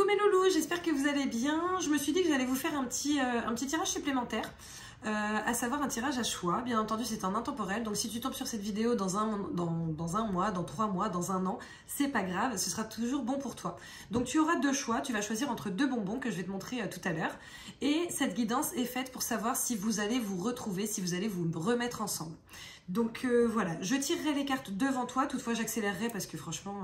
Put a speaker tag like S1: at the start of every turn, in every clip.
S1: mes loulous, j'espère que vous allez bien. Je me suis dit que j'allais vous faire un petit tirage supplémentaire, à savoir un tirage à choix. Bien entendu, c'est un intemporel, donc si tu tombes sur cette vidéo dans un mois, dans 3 mois, dans un an, c'est pas grave, ce sera toujours bon pour toi. Donc tu auras deux choix, tu vas choisir entre deux bonbons que je vais te montrer tout à l'heure. Et cette guidance est faite pour savoir si vous allez vous retrouver, si vous allez vous remettre ensemble. Donc voilà, je tirerai les cartes devant toi, toutefois j'accélérerai parce que franchement...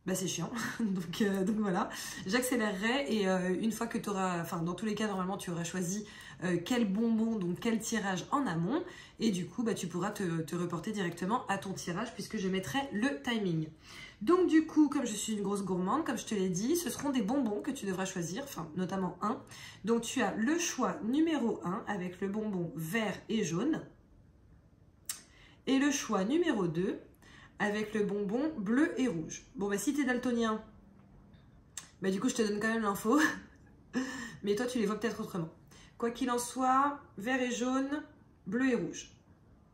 S1: bah c'est chiant, donc voilà, j'accélérerai et une fois que tu auras, enfin dans tous les cas normalement tu auras choisi quel bonbon, donc quel tirage en amont et du coup bah, tu pourras te reporter directement à ton tirage puisque je mettrai le timing. Donc du coup comme je suis une grosse gourmande, comme je te l'ai dit, ce seront des bonbons que tu devras choisir, enfin notamment un. Donc tu as le choix numéro 1 avec le bonbon vert et jaune et le choix numéro 2 avec le bonbon bleu et rouge. Bon, bah si t'es daltonien, bah du coup je te donne quand même l'info, mais toi tu les vois peut-être autrement. Quoi qu'il en soit, vert et jaune, bleu et rouge.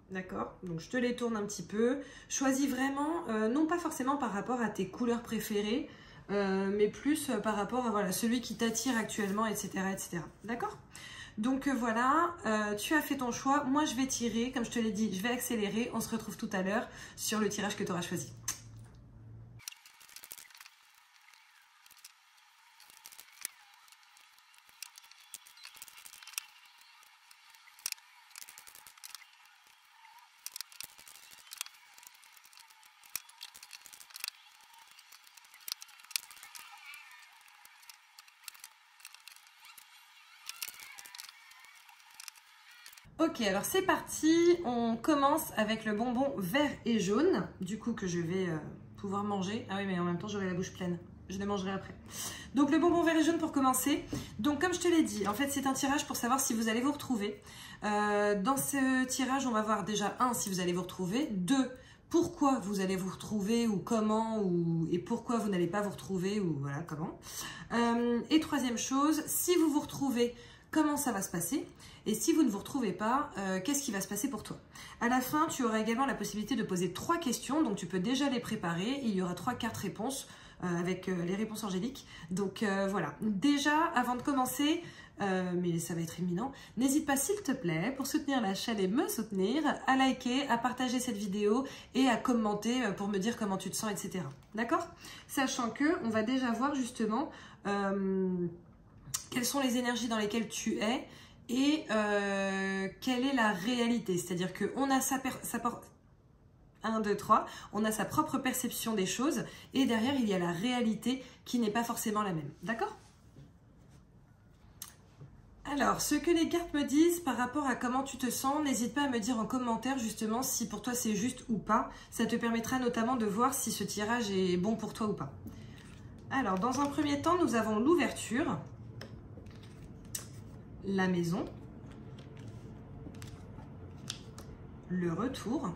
S1: D'accord? Donc je te les tourne un petit peu. Choisis vraiment, non pas forcément par rapport à tes couleurs préférées, mais plus par rapport à voilà, celui qui t'attire actuellement, etc. etc. D'accord? Donc voilà, tu as fait ton choix. Moi, je vais tirer. Comme je te l'ai dit, je vais accélérer. On se retrouve tout à l'heure sur le tirage que tu auras choisi. Ok, alors c'est parti, on commence avec le bonbon vert et jaune, du coup que je vais pouvoir manger. Ah oui, mais en même temps j'aurai la bouche pleine, je le mangerai après. Donc le bonbon vert et jaune pour commencer. Donc comme je te l'ai dit, en fait c'est un tirage pour savoir si vous allez vous retrouver. Dans ce tirage, on va voir déjà si vous allez vous retrouver, 2, pourquoi vous allez vous retrouver ou comment et pourquoi vous n'allez pas vous retrouver ou voilà comment. Et troisième chose, si vous vous retrouvez, comment ça va se passer? Et si vous ne vous retrouvez pas, qu'est-ce qui va se passer pour toi? À la fin, tu auras également la possibilité de poser 3 questions, donc tu peux déjà les préparer. Il y aura 3 cartes réponses avec les réponses angéliques. Donc voilà, déjà, avant de commencer, mais ça va être imminent, n'hésite pas s'il te plaît, pour soutenir la chaîne et me soutenir, à liker, à partager cette vidéo et à commenter pour me dire comment tu te sens, etc. D'accord? Sachant que on va déjà voir justement quelles sont les énergies dans lesquelles tu es, et quelle est la réalité, c'est-à-dire qu'on a on a sa propre perception des choses et derrière il y a la réalité qui n'est pas forcément la même, d'accord? Alors, ce que les cartes me disent par rapport à comment tu te sens, n'hésite pas à me dire en commentaire justement si pour toi c'est juste ou pas, ça te permettra notamment de voir si ce tirage est bon pour toi ou pas. Alors, dans un premier temps, nous avons l'ouverture, la maison, le retour,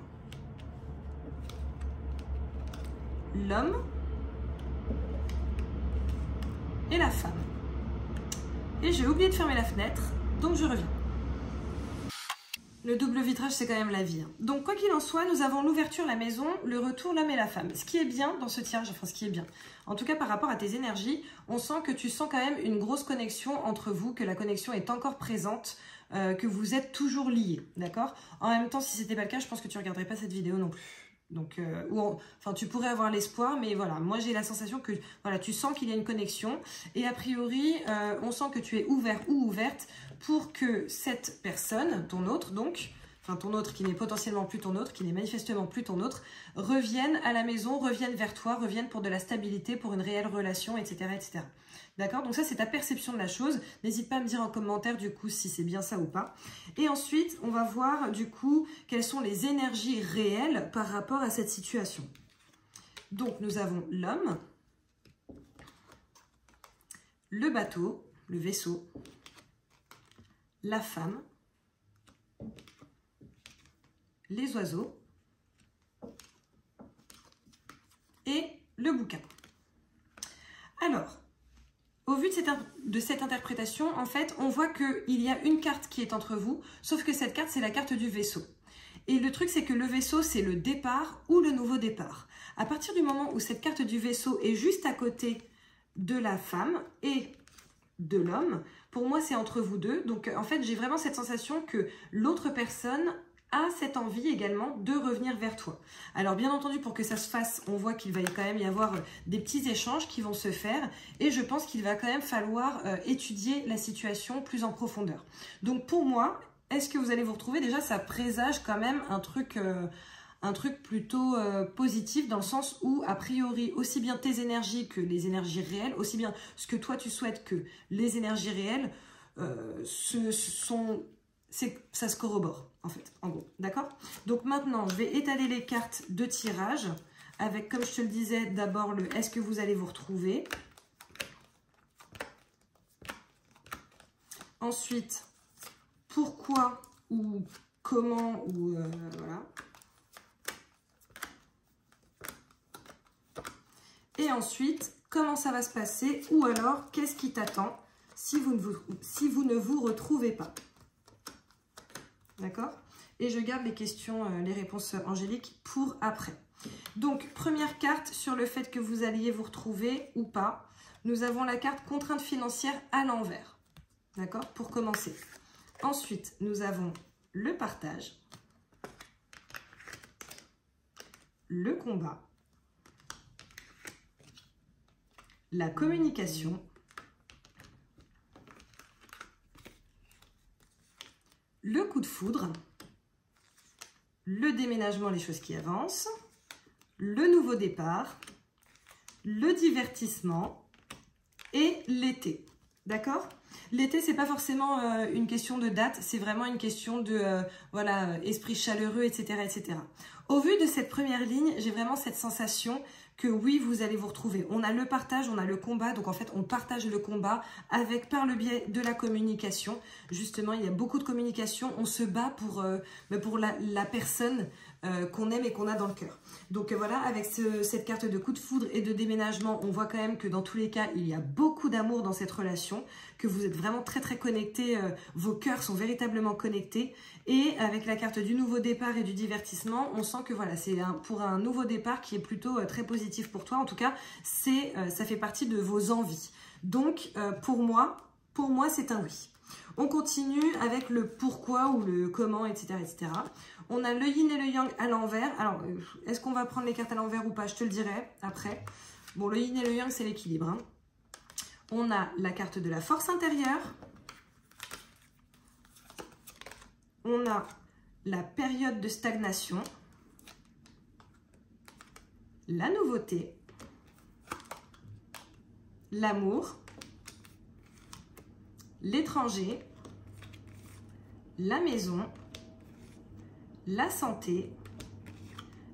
S1: l'homme et la femme. Et j'ai oublié de fermer la fenêtre, donc je reviens. Le double vitrage, c'est quand même la vie. Donc, quoi qu'il en soit, nous avons l'ouverture, la maison, le retour, l'homme et la femme. Ce qui est bien dans ce tirage, enfin ce qui est bien, en tout cas par rapport à tes énergies, on sent que tu sens quand même une grosse connexion entre vous, que la connexion est encore présente, que vous êtes toujours liés, d'accord? En même temps, si ce n'était pas le cas, je pense que tu ne regarderais pas cette vidéo non plus. Donc, enfin, tu pourrais avoir l'espoir, mais voilà, moi j'ai la sensation que voilà, tu sens qu'il y a une connexion et a priori, on sent que tu es ouvert ou ouverte pour que cette personne, ton autre donc, enfin ton autre qui n'est potentiellement plus ton autre, qui n'est manifestement plus ton autre, revienne à la maison, revienne vers toi, revienne pour de la stabilité, pour une réelle relation, etc. etc. D'accord? Donc ça, c'est ta perception de la chose. N'hésite pas à me dire en commentaire, du coup, si c'est bien ça ou pas. Et ensuite, on va voir, du coup, quelles sont les énergies réelles par rapport à cette situation. Donc, nous avons l'homme, le bateau, le vaisseau, la femme, les oiseaux et le bouquin. Alors, au vu de cette interprétation, en fait, on voit qu'il y a une carte qui est entre vous, sauf que cette carte, c'est la carte du vaisseau. Et le truc, c'est que le vaisseau, c'est le départ ou le nouveau départ. À partir du moment où cette carte du vaisseau est juste à côté de la femme et de l'homme. Pour moi, c'est entre vous deux. Donc, en fait, j'ai vraiment cette sensation que l'autre personne a cette envie également de revenir vers toi. Alors, bien entendu, pour que ça se fasse, on voit qu'il va quand même y avoir des petits échanges qui vont se faire et je pense qu'il va quand même falloir étudier la situation plus en profondeur. Donc, pour moi, est-ce que vous allez vous retrouver? Déjà, ça présage quand même un truc plutôt positif dans le sens où, a priori, aussi bien tes énergies que les énergies réelles, aussi bien ce que toi tu souhaites que les énergies réelles, ça se corrobore, en fait, en gros, d'accord? Donc maintenant, je vais étaler les cartes de tirage avec, comme je te le disais, d'abord le « Est-ce que vous allez vous retrouver ?» Ensuite, pourquoi ou comment ou voilà. Et ensuite, comment ça va se passer ou alors qu'est-ce qui t'attend si vous ne vous retrouvez pas. D'accord? Et je garde les questions, les réponses angéliques pour après. Donc, première carte sur le fait que vous alliez vous retrouver ou pas. Nous avons la carte contrainte financière à l'envers. D'accord? Pour commencer. Ensuite, nous avons le partage, le combat, la communication, le coup de foudre, le déménagement, les choses qui avancent, le nouveau départ, le divertissement et l'été. D'accord? L'été, c'est pas forcément une question de date, c'est vraiment une question de voilà, esprit chaleureux, etc., etc. Au vu de cette première ligne, j'ai vraiment cette sensation que oui, vous allez vous retrouver. On a le partage, on a le combat, donc en fait, on partage le combat avec par le biais de la communication. Justement, il y a beaucoup de communication, on se bat pour la personne qu'on aime et qu'on a dans le cœur. Donc voilà, avec cette carte de coup de foudre et de déménagement, on voit quand même que dans tous les cas, il y a beaucoup d'amour dans cette relation, que vous êtes vraiment très très connectés, vos cœurs sont véritablement connectés. Et avec la carte du nouveau départ et du divertissement, on sent que voilà, c'est pour un nouveau départ qui est plutôt très positif pour toi. En tout cas, ça fait partie de vos envies. Donc pour moi c'est un oui. On continue avec le pourquoi ou le comment, etc., etc. On a le yin et le yang à l'envers. Alors, est-ce qu'on va prendre les cartes à l'envers ou pas? Je te le dirai après. Bon, le yin et le yang, c'est l'équilibre. Hein. On a la carte de la force intérieure. On a la période de stagnation. La nouveauté. L'amour. L'étranger. La maison. La santé,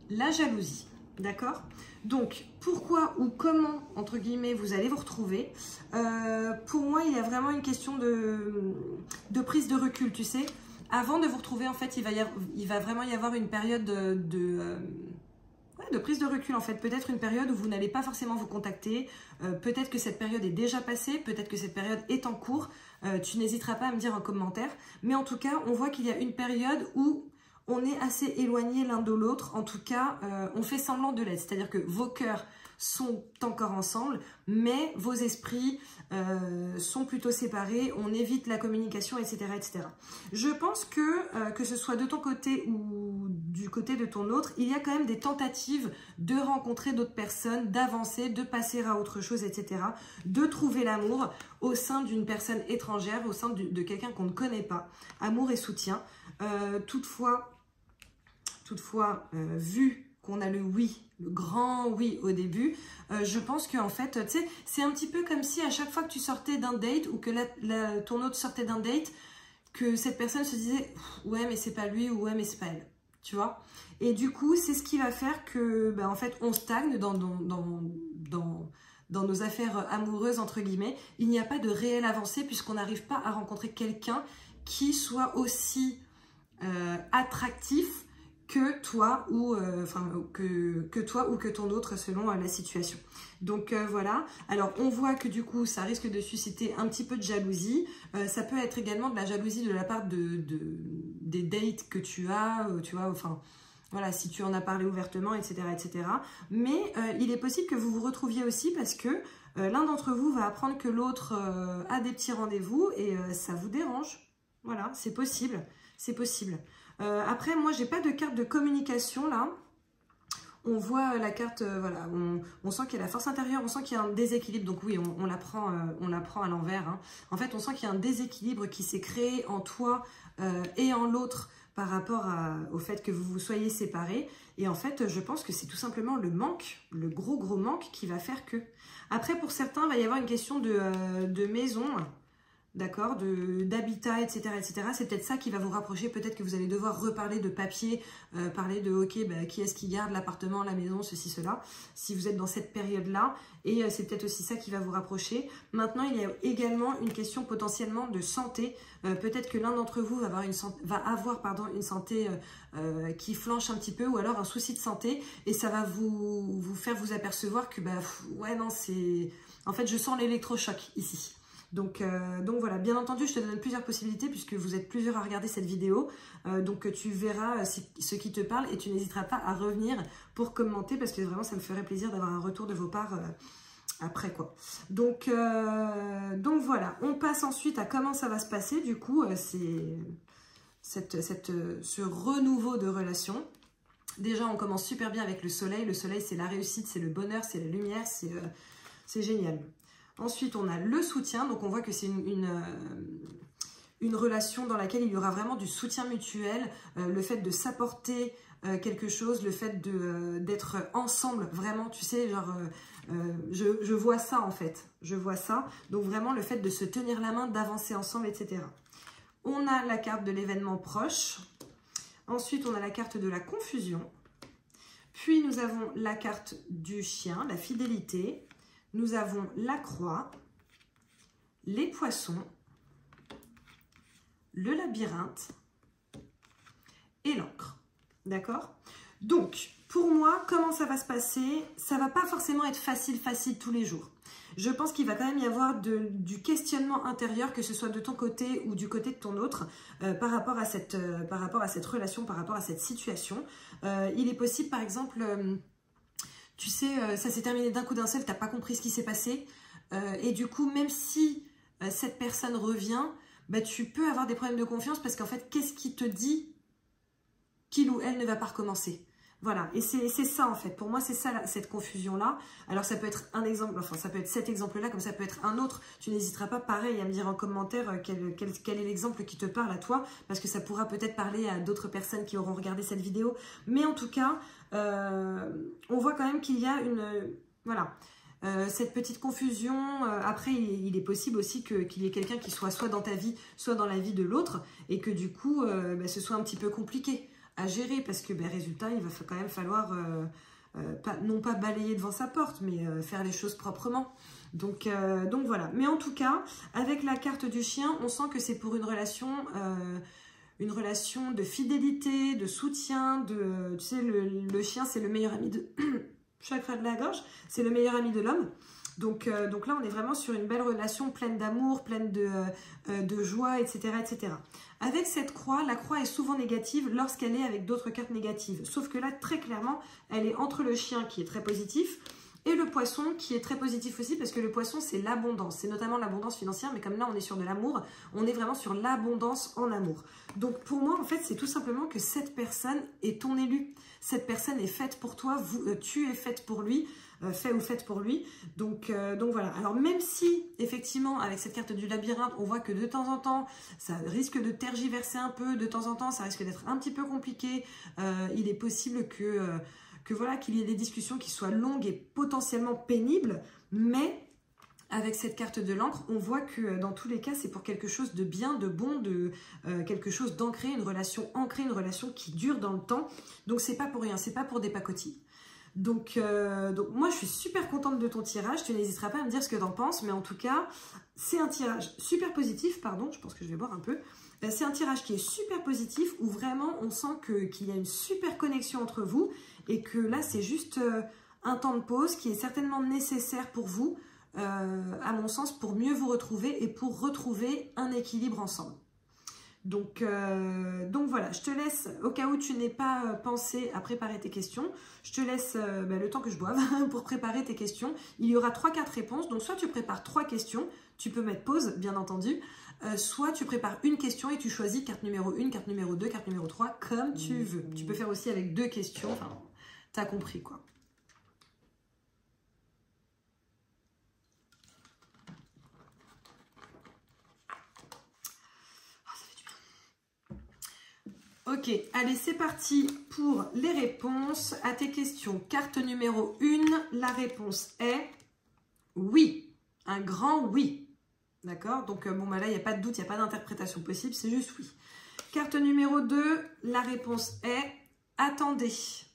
S1: la jalousie, d'accord? Donc, pourquoi ou comment, entre guillemets, vous allez vous retrouver? Pour moi, il y a vraiment une question de prise de recul, tu sais. Avant de vous retrouver, en fait, il va vraiment y avoir une période de prise de recul, en fait. Peut-être une période où vous n'allez pas forcément vous contacter. Peut-être que cette période est déjà passée, peut-être que cette période est en cours. Tu n'hésiteras pas à me dire en commentaire. Mais en tout cas, on voit qu'il y a une période où on est assez éloignés l'un de l'autre, en tout cas, on fait semblant de l'être. C'est-à-dire que vos cœurs sont encore ensemble, mais vos esprits sont plutôt séparés, on évite la communication, etc., etc. Je pense que ce soit de ton côté ou du côté de ton autre, il y a quand même des tentatives de rencontrer d'autres personnes, d'avancer, de passer à autre chose, etc., de trouver l'amour au sein d'une personne étrangère, au sein de quelqu'un qu'on ne connaît pas. Amour et soutien. Toutefois, vu qu'on a le oui, le grand oui au début, je pense qu'en fait, tu sais, c'est un petit peu comme si à chaque fois que tu sortais d'un date ou que ton autre sortait d'un date, que cette personne se disait « ouais, mais c'est pas lui » ou « ouais, mais c'est pas elle ». Tu vois? Et du coup, c'est ce qui va faire que, ben, en fait, on stagne dans nos affaires amoureuses, entre guillemets. Il n'y a pas de réelle avancée puisqu'on n'arrive pas à rencontrer quelqu'un qui soit aussi attractif que toi ou que toi ou que ton autre selon la situation. Donc voilà, alors on voit que du coup ça risque de susciter un petit peu de jalousie. Ça peut être également de la jalousie de la part des dates que tu as, tu vois, enfin voilà, si tu en as parlé ouvertement, etc., etc. Mais il est possible que vous vous retrouviez aussi parce que L'un d'entre vous va apprendre que l'autre a des petits rendez-vous et ça vous dérange. Voilà, c'est possible. C'est possible. Après, moi, j'ai pas de carte de communication là. On voit la carte, voilà, on sent qu'il y a la force intérieure, on sent qu'il y a un déséquilibre. Donc oui, on la prend à l'envers. Hein. En fait, on sent qu'il y a un déséquilibre qui s'est créé en toi et en l'autre par rapport au fait que vous vous soyez séparés. Et en fait, je pense que c'est tout simplement le manque, le gros manque qui va faire que. Après, pour certains, il va y avoir une question de maison, d'accord, d'habitat, etc., etc. C'est peut-être ça qui va vous rapprocher. Peut-être que vous allez devoir reparler de papier, parler de, ok, bah, qui est-ce qui garde l'appartement, la maison, ceci, cela, si vous êtes dans cette période-là. Et c'est peut-être aussi ça qui va vous rapprocher. Maintenant, il y a également une question potentiellement de santé. Peut-être que l'un d'entre vous va avoir une santé qui flanche un petit peu, ou alors un souci de santé. Et ça va vous faire vous apercevoir que, bah, ouais, non, c'est... En fait, je sens l'électrochoc ici. Donc voilà, bien entendu, je te donne plusieurs possibilités puisque vous êtes plusieurs à regarder cette vidéo. Donc tu verras ce qui te parle et tu n'hésiteras pas à revenir pour commenter parce que vraiment, ça me ferait plaisir d'avoir un retour de vos parts après quoi. Donc voilà, on passe ensuite à comment ça va se passer. Du coup, c'est ce renouveau de relation. Déjà, on commence super bien avec le soleil. Le soleil, c'est la réussite, c'est le bonheur, c'est la lumière, c'est génial. Ensuite, on a le soutien. Donc, on voit que c'est une relation dans laquelle il y aura vraiment du soutien mutuel. Le fait de s'apporter quelque chose, le fait d'être ensemble, vraiment, tu sais, genre, je vois ça en fait. Je vois ça. Donc, vraiment, le fait de se tenir la main, d'avancer ensemble, etc. On a la carte de l'événement proche. Ensuite, on a la carte de la confusion. Puis, nous avons la carte du chien, la fidélité. Nous avons la croix, les poissons, le labyrinthe et l'encre. D'accord? Donc, pour moi, comment ça va se passer? Ça ne va pas forcément être facile tous les jours. Je pense qu'il va quand même y avoir du questionnement intérieur, que ce soit de ton côté ou du côté de ton autre, par rapport à cette relation, par rapport à cette situation. Il est possible, par exemple... tu sais, ça s'est terminé d'un coup d'un seul, tu n'as pas compris ce qui s'est passé. Et du coup, même si cette personne revient, bah, tu peux avoir des problèmes de confiance parce qu'en fait, qu'est-ce qui te dit qu'il ou elle ne va pas recommencer? Voilà, et c'est ça en fait. Pour moi, c'est ça, cette confusion-là. Alors, ça peut être un exemple, enfin, ça peut être cet exemple-là, comme ça peut être un autre. Tu n'hésiteras pas, pareil, à me dire en commentaire quel est l'exemple qui te parle à toi, parce que ça pourra peut-être parler à d'autres personnes qui auront regardé cette vidéo. Mais en tout cas, on voit quand même qu'il y a voilà, cette petite confusion. Après, il est possible aussi qu'il y ait quelqu'un qui soit dans ta vie, soit dans la vie de l'autre, et que du coup, bah, ce soit un petit peu compliqué à gérer, parce que ben, résultat, il va quand même falloir non pas balayer devant sa porte, mais faire les choses proprement. Donc voilà. Mais en tout cas, avec la carte du chien, on sent que c'est pour une relation de fidélité, de soutien. Tu sais, le chien, c'est le meilleur ami de... chakra de la gorge, c'est le meilleur ami de l'homme. Donc là, on est vraiment sur une belle relation pleine d'amour, pleine de joie, etc., etc. Avec cette croix, la croix est souvent négative lorsqu'elle est avec d'autres cartes négatives. Sauf que là, très clairement, elle est entre le chien qui est très positif et le poisson qui est très positif aussi, parce que le poisson, c'est l'abondance. C'est notamment l'abondance financière, mais comme là, on est sur de l'amour, on est vraiment sur l'abondance en amour. Donc pour moi, en fait, c'est tout simplement que cette personne est ton élu. Cette personne est faite pour toi, tu es faite pour lui. Fait ou faite pour lui. Donc voilà. Alors même si, effectivement, avec cette carte du labyrinthe, on voit que de temps en temps, ça risque de tergiverser un peu, de temps en temps, ça risque d'être un petit peu compliqué. Il est possible voilà, qu'il y ait des discussions qui soient longues et potentiellement pénibles, mais avec cette carte de l'encre, on voit que dans tous les cas, c'est pour quelque chose de bien, de bon, quelque chose d'ancré, une relation ancrée, une relation qui dure dans le temps. Donc c'est pas pour rien, c'est pas pour des pacotilles. Donc moi, je suis super contente de ton tirage. Tu n'hésiteras pas à me dire ce que tu en penses. Mais en tout cas, c'est un tirage super positif. Pardon, je pense que je vais boire un peu. C'est un tirage qui est super positif, où vraiment, on sent qu'il y a une super connexion entre vous. Et que là, c'est juste un temps de pause qui est certainement nécessaire pour vous, à mon sens, pour mieux vous retrouver et pour retrouver un équilibre ensemble. Donc voilà, je te laisse, au cas où tu n'aies pas pensé à préparer tes questions, je te laisse le temps que je boive pour préparer tes questions. Il y aura 3-4 réponses, donc soit tu prépares 3 questions, tu peux mettre pause, bien entendu, soit tu prépares une question et tu choisis carte numéro 1, carte numéro 2, carte numéro 3, comme tu veux. Tu peux faire aussi avec 2 questions, enfin, t'as compris quoi. Ok, allez, c'est parti pour les réponses à tes questions. Carte numéro 1, la réponse est oui. Un grand oui. D'accord? Donc, bon, bah là, il n'y a pas de doute, il n'y a pas d'interprétation possible, c'est juste oui. Carte numéro 2, la réponse est attendez.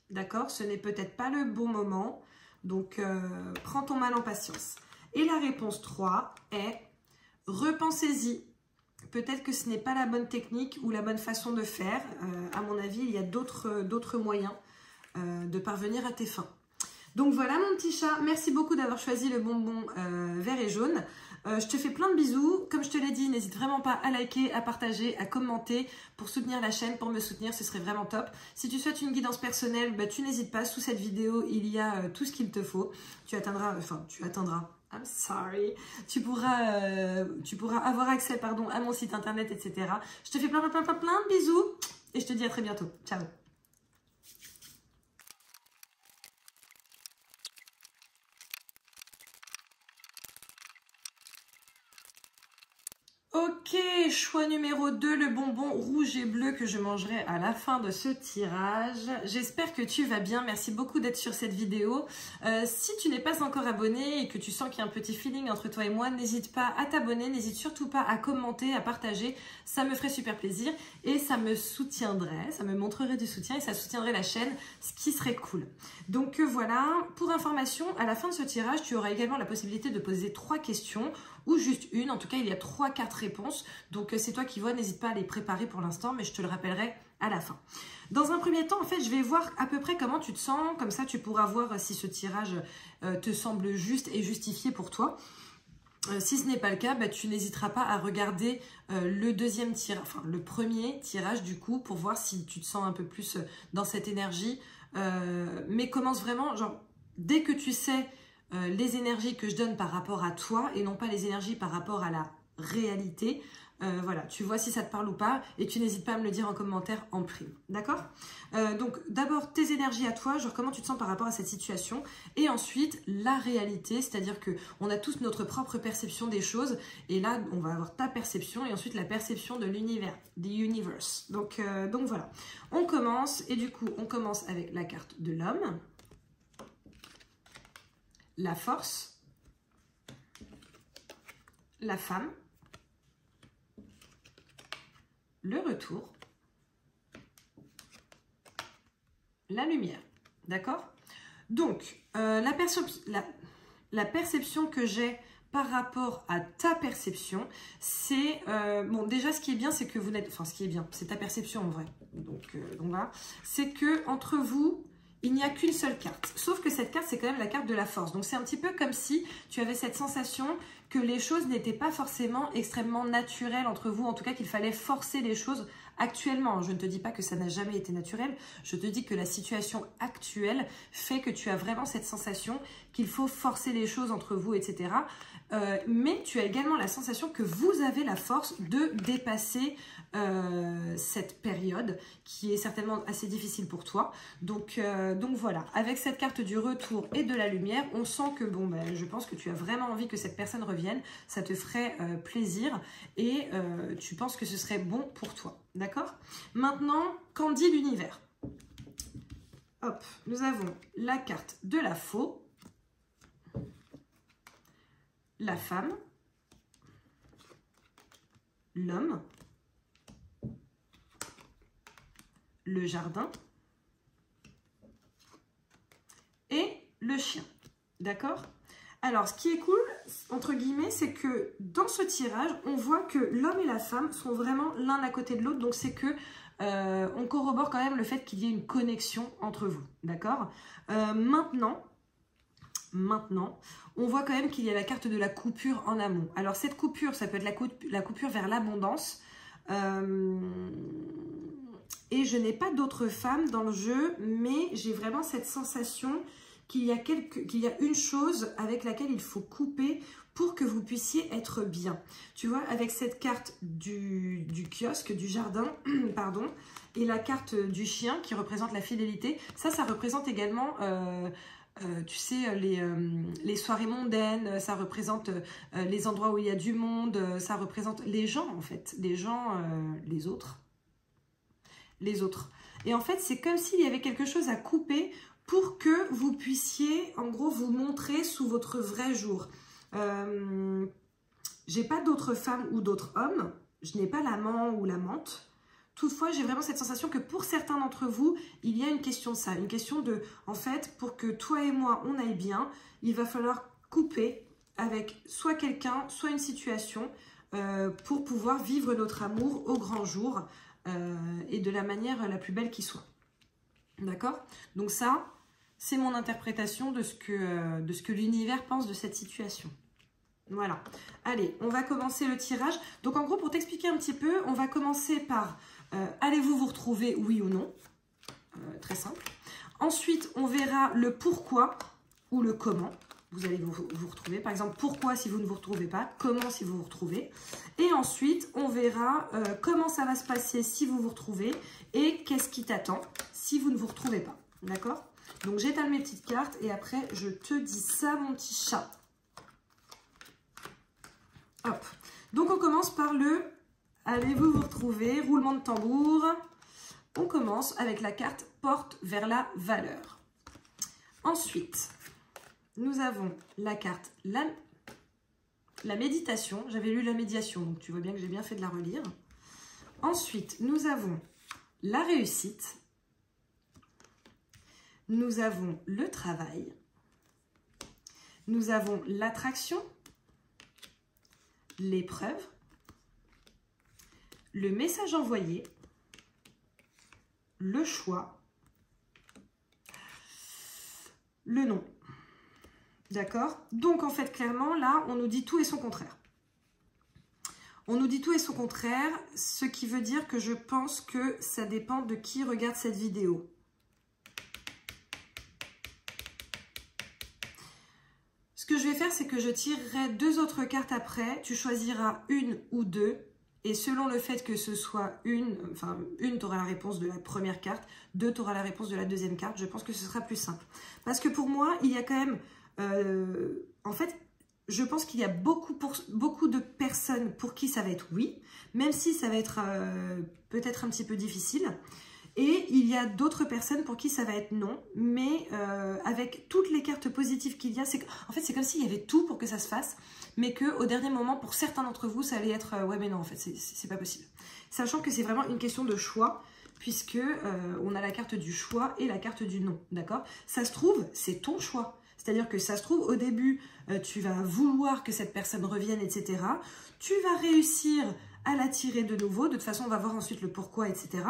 S1: D'accord? Ce n'est peut-être pas le bon moment, donc prends ton mal en patience. Et la réponse 3 est repensez-y. Peut-être que ce n'est pas la bonne technique ou la bonne façon de faire. À mon avis, il y a d'autres moyens de parvenir à tes fins. Donc voilà mon petit chat, merci beaucoup d'avoir choisi le bonbon vert et jaune. Je te fais plein de bisous. Comme je te l'ai dit, n'hésite vraiment pas à liker, à partager, à commenter pour soutenir la chaîne, pour me soutenir, ce serait vraiment top. Si tu souhaites une guidance personnelle, bah, tu n'hésites pas. Sous cette vidéo, il y a tout ce qu'il te faut. Tu atteindras. I'm sorry. Tu pourras avoir accès, pardon, à mon site internet, etc. Je te fais plein de bisous et je te dis à très bientôt. Ciao. Ok, choix numéro 2, le bonbon rouge et bleu que je mangerai à la fin de ce tirage. J'espère que tu vas bien, merci beaucoup d'être sur cette vidéo. Si tu n'es pas encore abonné et que tu sens qu'il y a un petit feeling entre toi et moi, n'hésite pas à t'abonner, n'hésite surtout pas à commenter, à partager. Ça me ferait super plaisir et ça me soutiendrait, ça me montrerait du soutien et ça soutiendrait la chaîne, ce qui serait cool. Donc voilà, pour information, à la fin de ce tirage, tu auras également la possibilité de poser 3 questions ou juste une. En tout cas, il y a 3-4 réponses. Donc, c'est toi qui vois. N'hésite pas à les préparer pour l'instant, mais je te le rappellerai à la fin. Dans un premier temps, en fait, je vais voir à peu près comment tu te sens. Comme ça, tu pourras voir si ce tirage te semble juste et justifié pour toi. Si ce n'est pas le cas, bah, tu n'hésiteras pas à regarder le deuxième tirage, enfin le premier tirage du coup, pour voir si tu te sens un peu plus dans cette énergie. Mais commence vraiment, genre, dès que tu sais les énergies que je donne par rapport à toi et non pas les énergies par rapport à la réalité. Voilà, tu vois si ça te parle ou pas et tu n'hésites pas à me le dire en commentaire en prime. D'accord? Donc d'abord tes énergies à toi, genre comment tu te sens par rapport à cette situation et ensuite la réalité, c'est-à-dire que on a tous notre propre perception des choses et là on va avoir ta perception et ensuite la perception de l'univers, the universe. Donc voilà, on commence et du coup on commence avec la carte de l'homme. La force, la femme, le retour, la lumière. D'accord? Donc, la perception que j'ai par rapport à ta perception, c'est... bon, déjà, ce qui est bien, c'est que vous n'êtes... Enfin, ce qui est bien, c'est ta perception en vrai. Donc voilà. C'est que entre vous... Il n'y a qu'une seule carte, sauf que cette carte, c'est quand même la carte de la force. Donc, c'est un petit peu comme si tu avais cette sensation que les choses n'étaient pas forcément extrêmement naturelles entre vous. En tout cas, qu'il fallait forcer les choses actuellement. Je ne te dis pas que ça n'a jamais été naturel. Je te dis que la situation actuelle fait que tu as vraiment cette sensation qu'il faut forcer les choses entre vous, etc. Mais tu as également la sensation que vous avez la force de dépasser cette période qui est certainement assez difficile pour toi. Donc voilà, avec cette carte du retour et de la lumière, on sent que bon, ben, je pense que tu as vraiment envie que cette personne revienne, ça te ferait plaisir et tu penses que ce serait bon pour toi, d'accord? Maintenant, qu'en dit l'univers? Hop, nous avons la carte de la faux, la femme, l'homme, le jardin et le chien. D'accord? Alors, ce qui est cool, entre guillemets, c'est que dans ce tirage, on voit que l'homme et la femme sont vraiment l'un à côté de l'autre. Donc, c'est que on corrobore quand même le fait qu'il y ait une connexion entre vous. D'accord? Maintenant, on voit quand même qu'il y a la carte de la coupure en amont. Alors, cette coupure, ça peut être la coupure vers l'abondance. Et je n'ai pas d'autres femmes dans le jeu, mais j'ai vraiment cette sensation qu'il y a une chose avec laquelle il faut couper pour que vous puissiez être bien. Tu vois, avec cette carte du kiosque, du jardin, pardon, et la carte du chien qui représente la fidélité, ça représente également... tu sais, les soirées mondaines, ça représente les endroits où il y a du monde, ça représente les gens en fait, les gens, les autres. Et en fait, c'est comme s'il y avait quelque chose à couper pour que vous puissiez, en gros, vous montrer sous votre vrai jour. J'ai pas d'autres femmes ou d'autres hommes, je n'ai pas l'amant ou l'amante. Toutefois, j'ai vraiment cette sensation que pour certains d'entre vous, il y a une question de ça, une question de, en fait, pour que toi et moi, on aille bien, il va falloir couper avec soit quelqu'un, soit une situation pour pouvoir vivre notre amour au grand jour et de la manière la plus belle qui soit. D'accord? Donc ça, c'est mon interprétation de ce que l'univers pense de cette situation. Voilà. Allez, on va commencer le tirage. Donc en gros, pour t'expliquer un petit peu, on va commencer par allez-vous vous retrouver, oui ou non? Très simple. Ensuite, on verra le pourquoi ou le comment. Vous allez vous retrouver. Par exemple, pourquoi si vous ne vous retrouvez pas, comment si vous vous retrouvez. Et ensuite, on verra comment ça va se passer si vous vous retrouvez et qu'est-ce qui t'attend si vous ne vous retrouvez pas. D'accord? Donc, j'étale mes petites cartes et après, je te dis ça, mon petit chat. Hop. Donc, on commence par le allez-vous vous retrouver, roulement de tambour. On commence avec la carte porte vers la valeur. Ensuite, nous avons la carte la méditation. J'avais lu la médiation, donc tu vois bien que j'ai bien fait de la relire. Ensuite, nous avons la réussite. Nous avons le travail. Nous avons l'attraction, l'épreuve, le message envoyé, le choix, le non. D'accord? Donc, en fait, clairement, là, on nous dit tout et son contraire. On nous dit tout et son contraire, ce qui veut dire que je pense que ça dépend de qui regarde cette vidéo. Ce que je vais faire, c'est que je tirerai 2 autres cartes après. Tu choisiras une ou deux. Et selon le fait que ce soit une, tu auras la réponse de la première carte, 2, tu auras la réponse de la deuxième carte. Je pense que ce sera plus simple. Parce que pour moi, il y a quand même... en fait, je pense qu'il y a beaucoup de personnes pour qui ça va être oui, même si ça va être peut-être un petit peu difficile. Et il y a d'autres personnes pour qui ça va être non, mais avec toutes les cartes positives qu'il y a, en fait c'est comme s'il y avait tout pour que ça se fasse, mais qu'au dernier moment, pour certains d'entre vous, ça allait être ouais mais non en fait, c'est pas possible. Sachant que c'est vraiment une question de choix, puisque on a la carte du choix et la carte du non, d'accord? Ça se trouve, c'est ton choix. C'est-à-dire que ça se trouve, au début, tu vas vouloir que cette personne revienne, etc. Tu vas réussir à l'attirer de nouveau. De toute façon, on va voir ensuite le pourquoi, etc.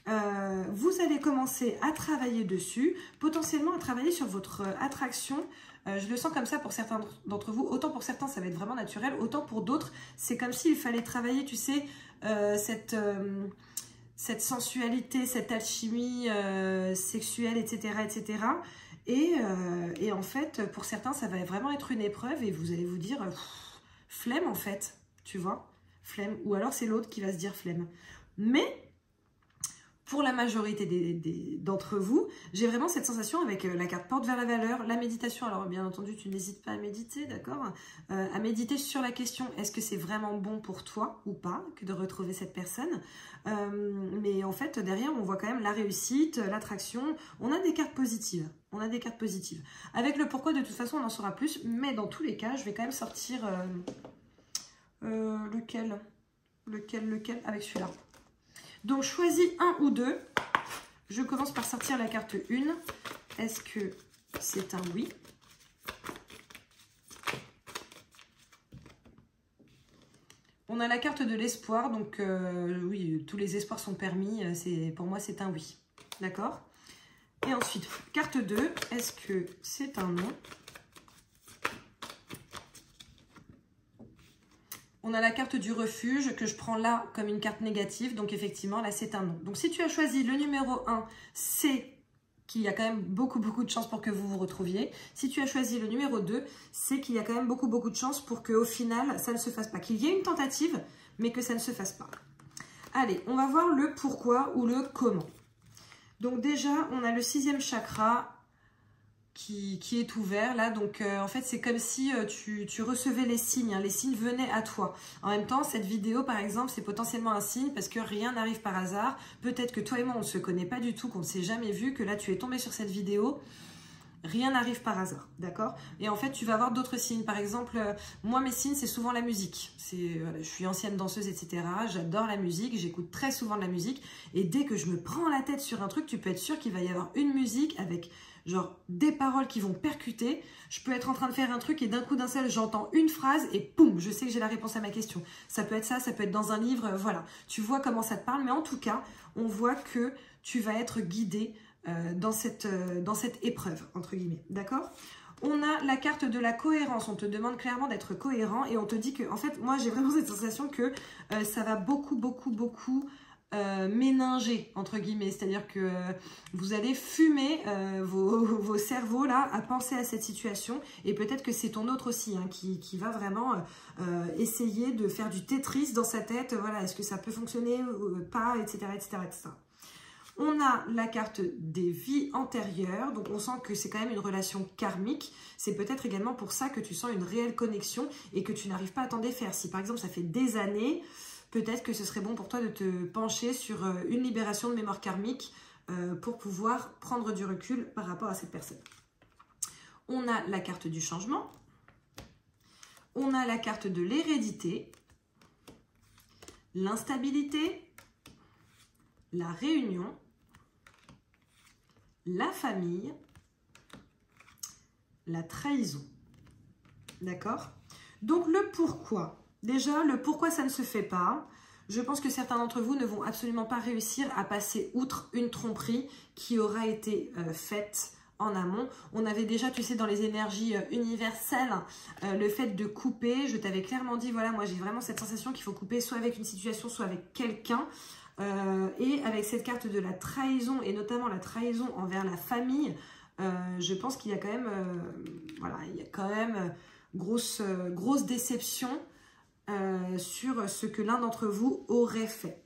S1: Vous allez commencer à travailler dessus, potentiellement à travailler sur votre attraction. Je le sens comme ça pour certains d'entre vous. Autant pour certains, ça va être vraiment naturel. Autant pour d'autres, c'est comme s'il fallait travailler, tu sais, cette sensualité, cette alchimie sexuelle, etc., etc., et en fait, pour certains, ça va vraiment être une épreuve et vous allez vous dire flemme en fait, tu vois, flemme. Ou alors c'est l'autre qui va se dire flemme. Mais pour la majorité d'entre vous, j'ai vraiment cette sensation avec la carte porte vers la valeur, la méditation. Alors bien entendu, tu n'hésites pas à méditer, d'accord? À méditer sur la question, est-ce que c'est vraiment bon pour toi ou pas que de retrouver cette personne? Mais en fait, derrière, on voit quand même la réussite, l'attraction. On a des cartes positives. On a des cartes positives. Avec le pourquoi, de toute façon, on en saura plus. Mais dans tous les cas, je vais quand même sortir... lequel avec celui-là. Donc, choisis un ou deux. Je commence par sortir la carte 1. Est-ce que c'est un oui? On a la carte de l'espoir. Donc, oui, tous les espoirs sont permis. Pour moi, c'est un oui. D'accord? Et ensuite, carte 2. Est-ce que c'est un non? On a la carte du refuge que je prends là comme une carte négative. Donc effectivement, là, c'est un non. Donc si tu as choisi le numéro 1, c'est qu'il y a quand même beaucoup de chances pour que vous vous retrouviez. Si tu as choisi le numéro 2, c'est qu'il y a quand même beaucoup de chances pour qu'au final, ça ne se fasse pas. Qu'il y ait une tentative, mais que ça ne se fasse pas. Allez, on va voir le pourquoi ou le comment. Donc déjà, on a le 6e chakra qui est ouvert là. Donc en fait, c'est comme si tu recevais les signes. Hein, les signes venaient à toi. En même temps, cette vidéo, par exemple, c'est potentiellement un signe parce que rien n'arrive par hasard. Peut-être que toi et moi, on ne se connaît pas du tout, qu'on ne s'est jamais vu, que là, tu es tombé sur cette vidéo. Rien n'arrive par hasard, d'accord? Et en fait, tu vas avoir d'autres signes. Par exemple, moi, mes signes, c'est souvent la musique. Voilà, je suis ancienne danseuse, etc. J'adore la musique, j'écoute très souvent de la musique. Et dès que je me prends la tête sur un truc, tu peux être sûr qu'il va y avoir une musique avec genre des paroles qui vont percuter. Je peux être en train de faire un truc et d'un coup d'un seul, j'entends une phrase et poum, je sais que j'ai la réponse à ma question. Ça peut être ça, ça peut être dans un livre, voilà. Tu vois comment ça te parle, mais en tout cas, on voit que tu vas être guidé dans cette épreuve, entre guillemets, d'accord? On a la carte de la cohérence, on te demande clairement d'être cohérent et on te dit que, en fait, moi j'ai vraiment cette sensation que ça va beaucoup méninger, entre guillemets, c'est-à-dire que vous allez fumer vos cerveaux là à penser à cette situation et peut-être que c'est ton autre aussi hein, qui va vraiment essayer de faire du Tetris dans sa tête, voilà, est-ce que ça peut fonctionner ou pas, etc., etc., etc. On a la carte des vies antérieures, donc on sent que c'est quand même une relation karmique. C'est peut-être également pour ça que tu sens une réelle connexion et que tu n'arrives pas à t'en défaire. Si par exemple ça fait des années, peut-être que ce serait bon pour toi de te pencher sur une libération de mémoire karmique pour pouvoir prendre du recul par rapport à cette personne. On a la carte du changement. On a la carte de l'hérédité, l'instabilité, la réunion, la famille, la trahison. D'accord? Donc le pourquoi. Déjà, le pourquoi ça ne se fait pas. Je pense que certains d'entre vous ne vont absolument pas réussir à passer outre une tromperie qui aura été faite en amont. On avait déjà, tu sais, dans les énergies universelles, le fait de couper. Je t'avais clairement dit, voilà, moi j'ai vraiment cette sensation qu'il faut couper soit avec une situation, soit avec quelqu'un. Et avec cette carte de la trahison, et notamment la trahison envers la famille, je pense qu'il y a quand même, voilà, il y a quand même grosse déception sur ce que l'un d'entre vous aurait fait.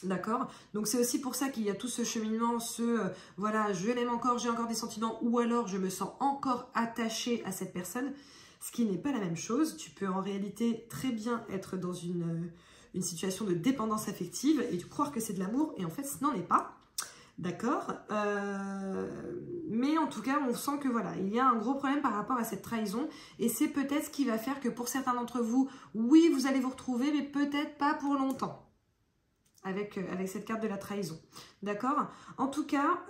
S1: D'accord? Donc c'est aussi pour ça qu'il y a tout ce cheminement, voilà, je l'aime encore, j'ai encore des sentiments, ou alors je me sens encore attachée à cette personne, ce qui n'est pas la même chose. Tu peux en réalité très bien être dans une situation de dépendance affective et croire que c'est de l'amour, et en fait, ce n'en est pas. D'accord? Mais en tout cas, on sent que voilà, il y a un gros problème par rapport à cette trahison, et c'est peut-être ce qui va faire que pour certains d'entre vous, oui, vous allez vous retrouver, mais peut-être pas pour longtemps, avec cette carte de la trahison. D'accord? En tout cas,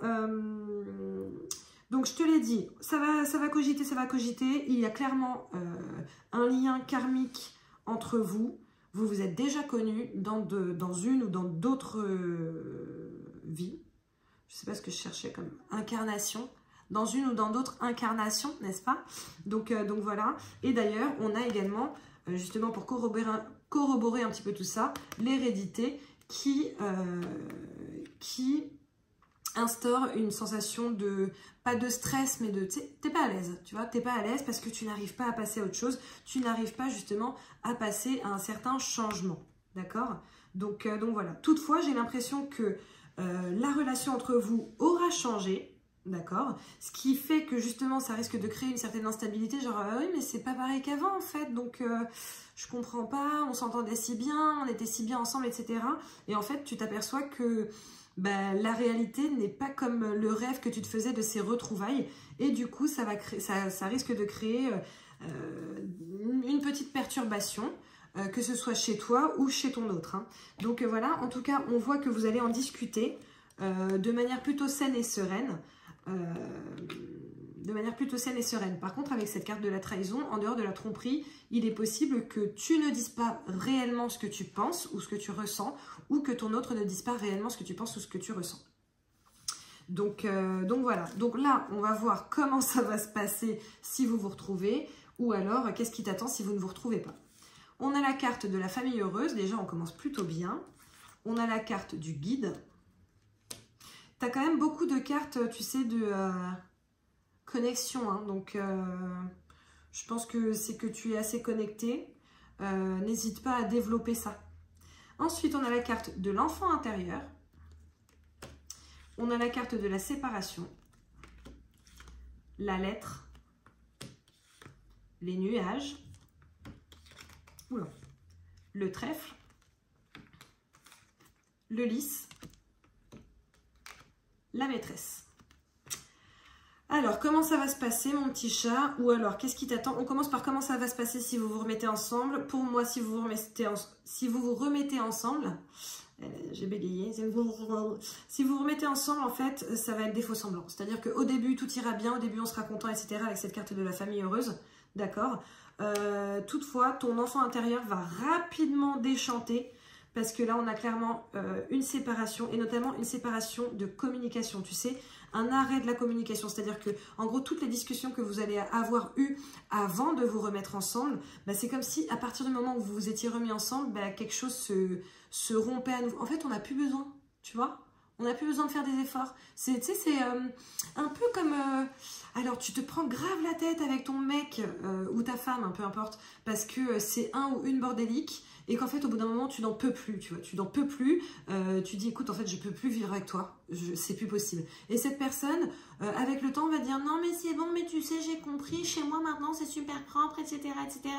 S1: donc je te l'ai dit, ça va cogiter, il y a clairement un lien karmique entre vous. Vous vous êtes déjà connus dans une ou dans d'autres vies. Je ne sais pas ce que je cherchais comme incarnation. Dans une ou dans d'autres incarnations, n'est-ce pas? Donc voilà. Et d'ailleurs, on a également, justement pour corroborer un petit peu tout ça, l'hérédité qui instaure une sensation de, pas de stress, mais de, tu sais, t'es pas à l'aise, tu vois, t'es pas à l'aise parce que tu n'arrives pas à passer à autre chose, tu n'arrives pas justement à passer à un certain changement, d'accord? Donc voilà. Toutefois, j'ai l'impression que la relation entre vous aura changé, d'accord? Ce qui fait que justement, ça risque de créer une certaine instabilité, genre, oui, mais c'est pas pareil qu'avant en fait, donc je comprends pas, on s'entendait si bien, on était si bien ensemble, etc. Et en fait, tu t'aperçois que bah, la réalité n'est pas comme le rêve que tu te faisais de ces retrouvailles, et du coup ça risque de créer une petite perturbation, que ce soit chez toi ou chez ton autre, hein. Donc voilà, en tout cas on voit que vous allez en discuter de manière plutôt saine et sereine, Par contre, avec cette carte de la trahison, en dehors de la tromperie, il est possible que tu ne dises pas réellement ce que tu penses ou ce que tu ressens, ou que ton autre ne dise pas réellement ce que tu penses ou ce que tu ressens. Donc voilà. Donc là, on va voir comment ça va se passer si vous vous retrouvez, ou alors qu'est-ce qui t'attend si vous ne vous retrouvez pas. On a la carte de la famille heureuse. Déjà, on commence plutôt bien. On a la carte du guide. Tu as quand même beaucoup de cartes, tu sais, de connexion. Hein. Donc, je pense que c'est que tu es assez connecté. N'hésite pas à développer ça. Ensuite, on a la carte de l'enfant intérieur. On a la carte de la séparation. La lettre. Les nuages. Oula. Le trèfle. Le lys. La maîtresse. Alors, comment ça va se passer, mon petit chat? Ou alors, qu'est-ce qui t'attend? On commence par comment ça va se passer si vous vous remettez ensemble. Pour moi, si vous vous remettez ensemble, j'ai bégayé. Si vous vous remettez ensemble, en fait, ça va être des faux semblants. C'est-à-dire qu'au début, tout ira bien. Au début, on sera content, etc. avec cette carte de la famille heureuse. D'accord? Toutefois, ton enfant intérieur va rapidement déchanter. Parce que là, on a clairement une séparation, et notamment une séparation de communication, tu sais, un arrêt de la communication. C'est-à-dire que, en gros, toutes les discussions que vous allez avoir eues avant de vous remettre ensemble, bah, c'est comme si, à partir du moment où vous vous étiez remis ensemble, bah, quelque chose se rompait à nouveau. En fait, on n'a plus besoin, tu vois. On n'a plus besoin de faire des efforts. Tu sais, c'est un peu comme... alors, tu te prends grave la tête avec ton mec ou ta femme, hein, peu importe, parce que c'est un ou une bordélique, et qu'en fait, au bout d'un moment, tu n'en peux plus, tu vois. Tu n'en peux plus. Tu dis, écoute, en fait, je peux plus vivre avec toi. C'est plus possible. Et cette personne, avec le temps, va dire, non, mais c'est bon, mais tu sais, j'ai compris. Chez moi, maintenant, c'est super propre, etc., etc.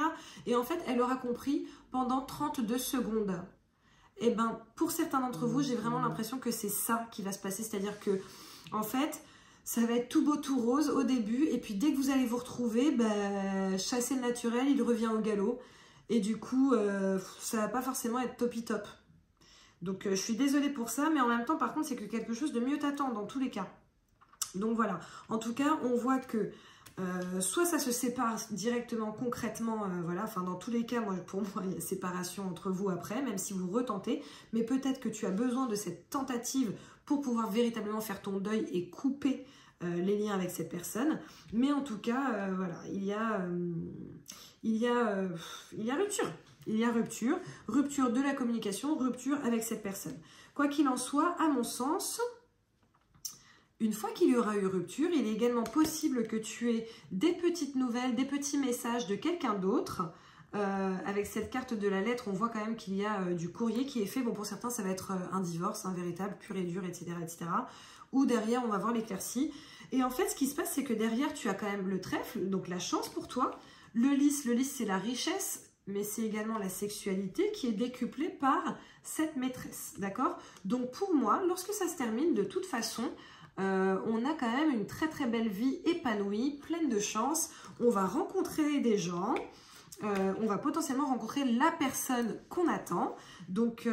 S1: Et en fait, elle aura compris pendant 32 secondes. Et ben, pour certains d'entre vous, j'ai vraiment l'impression que c'est ça qui va se passer. C'est-à-dire que, en fait, ça va être tout beau, tout rose au début. Et puis, dès que vous allez vous retrouver, ben, chasser le naturel, il revient au galop. Et du coup, ça va pas forcément être topi top. Donc, je suis désolée pour ça. Mais en même temps, par contre, c'est que quelque chose de mieux t'attend dans tous les cas. Donc, voilà. En tout cas, on voit que soit ça se sépare directement, concrètement, voilà, enfin dans tous les cas, pour moi, il y a séparation entre vous après, même si vous retentez, mais peut-être que tu as besoin de cette tentative pour pouvoir véritablement faire ton deuil et couper les liens avec cette personne, mais en tout cas, voilà, il y a rupture. Il y a rupture, rupture de la communication, rupture avec cette personne. Quoi qu'il en soit, à mon sens... Une fois qu'il y aura eu rupture, il est également possible que tu aies des petites nouvelles, des petits messages de quelqu'un d'autre. Avec cette carte de la lettre, on voit quand même qu'il y a du courrier qui est fait. Bon, pour certains, ça va être un divorce, un véritable, pur et dur, etc., etc. Ou derrière, on va voir l'éclaircie. Et en fait, ce qui se passe, c'est que derrière, tu as quand même le trèfle, donc la chance pour toi. Le lys, c'est la richesse, mais c'est également la sexualité qui est décuplée par cette maîtresse, d'accord? Donc pour moi, lorsque ça se termine, de toute façon... on a quand même une très très belle vie épanouie, pleine de chance. On va rencontrer des gens, on va potentiellement rencontrer la personne qu'on attend. Donc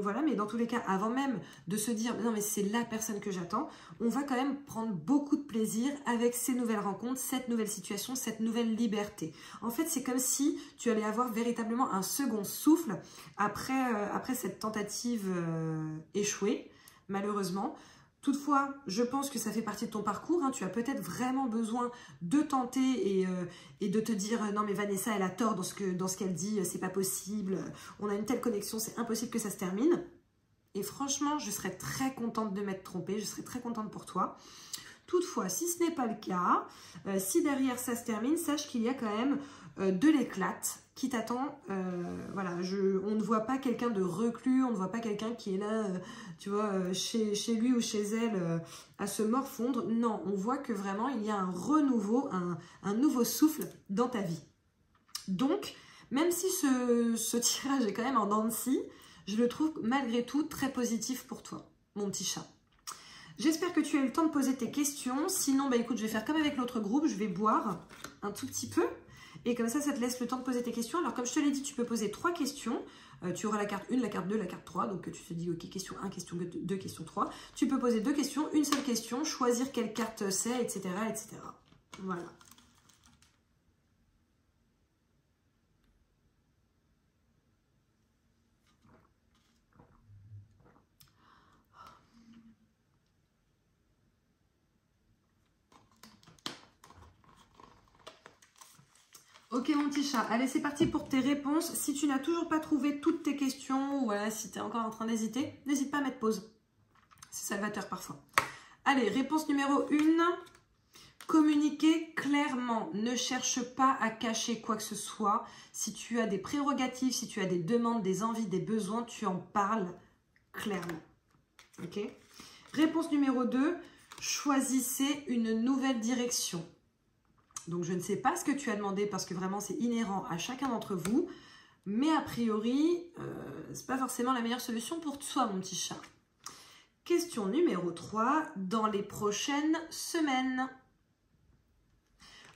S1: voilà, mais dans tous les cas, avant même de se dire non mais c'est la personne que j'attends, on va quand même prendre beaucoup de plaisir avec ces nouvelles rencontres, cette nouvelle situation, cette nouvelle liberté. En fait, c'est comme si tu allais avoir véritablement un second souffle après cette tentative échouée, malheureusement. Toutefois, je pense que ça fait partie de ton parcours. Hein. Tu as peut-être vraiment besoin de tenter et de te dire non mais Vanessa elle a tort dans ce qu'elle dit, c'est pas possible, on a une telle connexion, c'est impossible que ça se termine. Et franchement, je serais très contente de m'être trompée, je serais très contente pour toi. Toutefois, si ce n'est pas le cas, si derrière ça se termine, sache qu'il y a quand même de l'éclate qui t'attend. Voilà, on ne voit pas quelqu'un de reclus, on ne voit pas quelqu'un qui est là, tu vois, chez lui ou chez elle à se morfondre. Non, on voit que vraiment il y a un renouveau, un nouveau souffle dans ta vie. Donc, même si ce tirage est quand même en dents de scie, je le trouve malgré tout très positif pour toi, mon petit chat. J'espère que tu as eu le temps de poser tes questions. Sinon, bah écoute, je vais faire comme avec l'autre groupe, je vais boire un tout petit peu. Et comme ça te laisse le temps de poser tes questions. Alors, comme je te l'ai dit, tu peux poser 3 questions. Tu auras la carte 1, la carte 2, la carte 3. Donc, tu te dis, ok, question 1, question 2, question 3. Tu peux poser 2 questions, une seule question, choisir quelle carte c'est, etc., etc. Voilà. Ok, Ok mon petit chat, allez c'est parti pour tes réponses. Si tu n'as toujours pas trouvé toutes tes questions, ou voilà, si tu es encore en train d'hésiter, n'hésite pas à mettre pause. C'est salvateur parfois. Allez, réponse numéro 1. Communiquer clairement. Ne cherche pas à cacher quoi que ce soit. Si tu as des prérogatives, si tu as des demandes, des envies, des besoins, tu en parles clairement. Ok. Réponse numéro 2. Choisissez une nouvelle direction. Donc, je ne sais pas ce que tu as demandé parce que vraiment, c'est inhérent à chacun d'entre vous. Mais a priori, ce n'est pas forcément la meilleure solution pour toi, mon petit chat. Question numéro 3. Dans les prochaines semaines.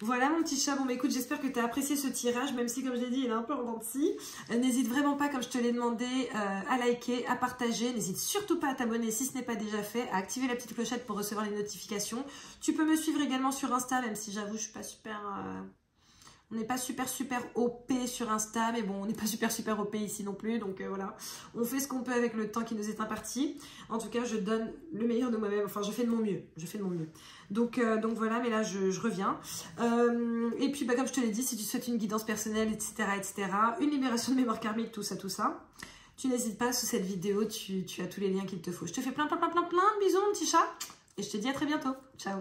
S1: Voilà mon petit chat, bon bah écoute, j'espère que tu as apprécié ce tirage, même si comme je l'ai dit, il est un peu en dents de scie. N'hésite vraiment pas, comme je te l'ai demandé, à liker, à partager. N'hésite surtout pas à t'abonner si ce n'est pas déjà fait, à activer la petite clochette pour recevoir les notifications. Tu peux me suivre également sur Insta, même si j'avoue, je suis pas super... On n'est pas super OP sur Insta, mais bon, on n'est pas super OP ici non plus. Donc voilà, on fait ce qu'on peut avec le temps qui nous est imparti. En tout cas, je donne le meilleur de moi-même. Enfin, je fais de mon mieux. Je fais de mon mieux. Donc voilà, mais là, je reviens. Et puis, bah, comme je te l'ai dit, si tu souhaites une guidance personnelle, etc., une libération de mémoire karmique, tout ça, tu n'hésites pas, sous cette vidéo, tu as tous les liens qu'il te faut. Je te fais plein de bisous, mon petit chat. Et je te dis à très bientôt. Ciao.